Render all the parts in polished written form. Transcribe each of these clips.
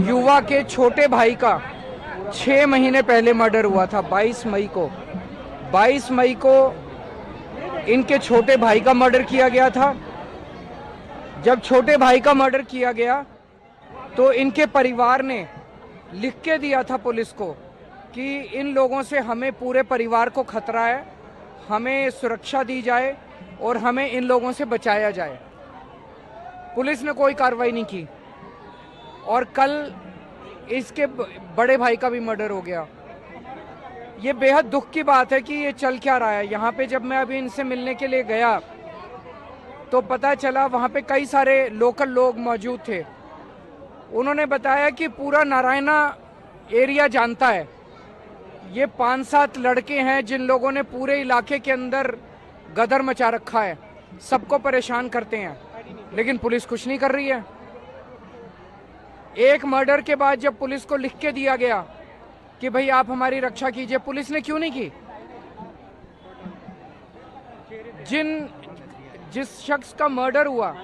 युवा के छोटे भाई का 6 महीने पहले मर्डर हुआ था। 22 मई को इनके छोटे भाई का मर्डर किया गया था। जब छोटे भाई का मर्डर किया गया तो इनके परिवार ने लिख के दिया था पुलिस को कि इन लोगों से हमें पूरे परिवार को खतरा है, हमें सुरक्षा दी जाए और हमें इन लोगों से बचाया जाए। पुलिस ने कोई कार्रवाई नहीं की और कल इसके बड़े भाई का भी मर्डर हो गया। ये बेहद दुख की बात है कि ये चल क्या रहा है। यहाँ पे जब मैं अभी इनसे मिलने के लिए गया तो पता चला वहाँ पे कई सारे लोकल लोग मौजूद थे। उन्होंने बताया कि पूरा नारायणा एरिया जानता है। ये 5-7 लड़के हैं जिन लोगों ने पूरे इलाके के अंदर गदर मचा रखा है, सबको परेशान करते हैं, लेकिन पुलिस कुछ नहीं कर रही है। एक मर्डर के बाद जब पुलिस को लिख के दिया गया कि भाई आप हमारी रक्षा कीजिए, पुलिस ने क्यों नहीं की? जिस शख्स का मर्डर हुआ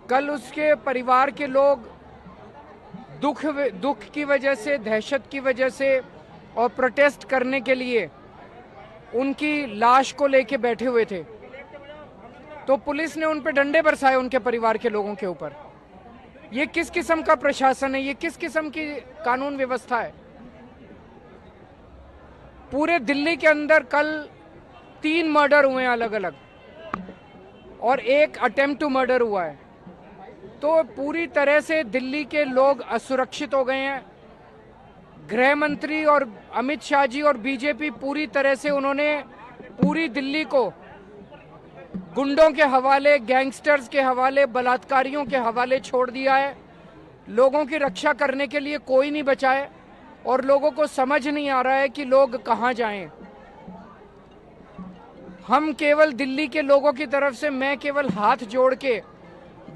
कल उसके परिवार के लोग दुख की वजह से, दहशत की वजह से और प्रोटेस्ट करने के लिए उनकी लाश को लेके बैठे हुए थे, तो पुलिस ने उन पे डंडे बरसाए उनके परिवार के लोगों के ऊपर। ये किस किस्म का प्रशासन है? ये किस किस्म की कानून व्यवस्था है? पूरे दिल्ली के अंदर कल 3 मर्डर हुए हैं अलग अलग और एक अटेम्प्ट टू मर्डर हुआ है। तो पूरी तरह से दिल्ली के लोग असुरक्षित हो गए हैं। गृह मंत्री और अमित शाह जी और बीजेपी पूरी तरह से उन्होंने पूरी दिल्ली को गुंडों के हवाले, गैंगस्टर्स के हवाले, बलात्कारियों के हवाले छोड़ दिया है। लोगों की रक्षा करने के लिए कोई नहीं बचा है और लोगों को समझ नहीं आ रहा है कि लोग कहां जाएं। हम केवल दिल्ली के लोगों की तरफ से, मैं केवल हाथ जोड़ के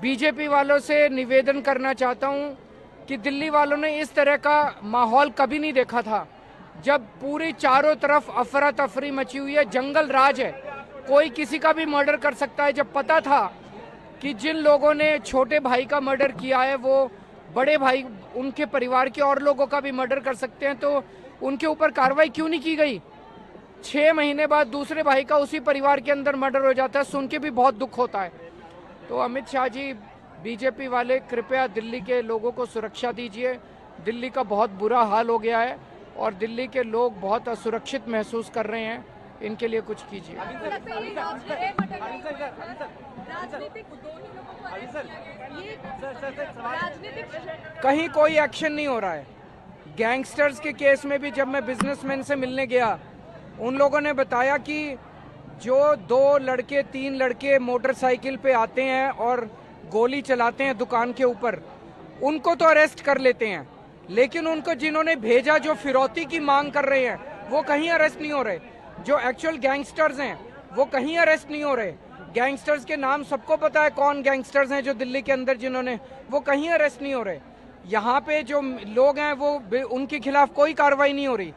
बीजेपी वालों से निवेदन करना चाहता हूं कि दिल्ली वालों ने इस तरह का माहौल कभी नहीं देखा था, जब पूरी चारों तरफ अफरा तफरी मची हुई है, जंगल राज है, कोई किसी का भी मर्डर कर सकता है। जब पता था कि जिन लोगों ने छोटे भाई का मर्डर किया है वो बड़े भाई, उनके परिवार के और लोगों का भी मर्डर कर सकते हैं, तो उनके ऊपर कार्रवाई क्यों नहीं की गई? 6 महीने बाद दूसरे भाई का उसी परिवार के अंदर मर्डर हो जाता है, सुन के भी बहुत दुख होता है। तो अमित शाह जी, बीजेपी वाले, कृपया दिल्ली के लोगों को सुरक्षा दीजिए। दिल्ली का बहुत बुरा हाल हो गया है और दिल्ली के लोग बहुत असुरक्षित महसूस कर रहे हैं, इनके लिए कुछ कीजिए। कहीं कोई एक्शन नहीं हो रहा है। गैंगस्टर्स के केस में भी जब मैं बिजनेसमैन से मिलने गया, उन लोगों ने बताया कि जो 2 लड़के 3 लड़के मोटरसाइकिल पे आते हैं और गोली चलाते हैं दुकान के ऊपर, उनको तो अरेस्ट कर लेते हैं, लेकिन उनको जिन्होंने भेजा, जो फिरौती की मांग कर रहे हैं, वो कहीं अरेस्ट नहीं हो रहे। जो एक्चुअल गैंगस्टर्स हैं वो कहीं अरेस्ट नहीं हो रहे। गैंगस्टर्स के नाम सबको पता है, कौन गैंगस्टर्स हैं जो दिल्ली के अंदर जिन्होंने, वो कहीं अरेस्ट नहीं हो रहे। यहाँ पे जो लोग हैं वो उनके खिलाफ कोई कार्रवाई नहीं हो रही।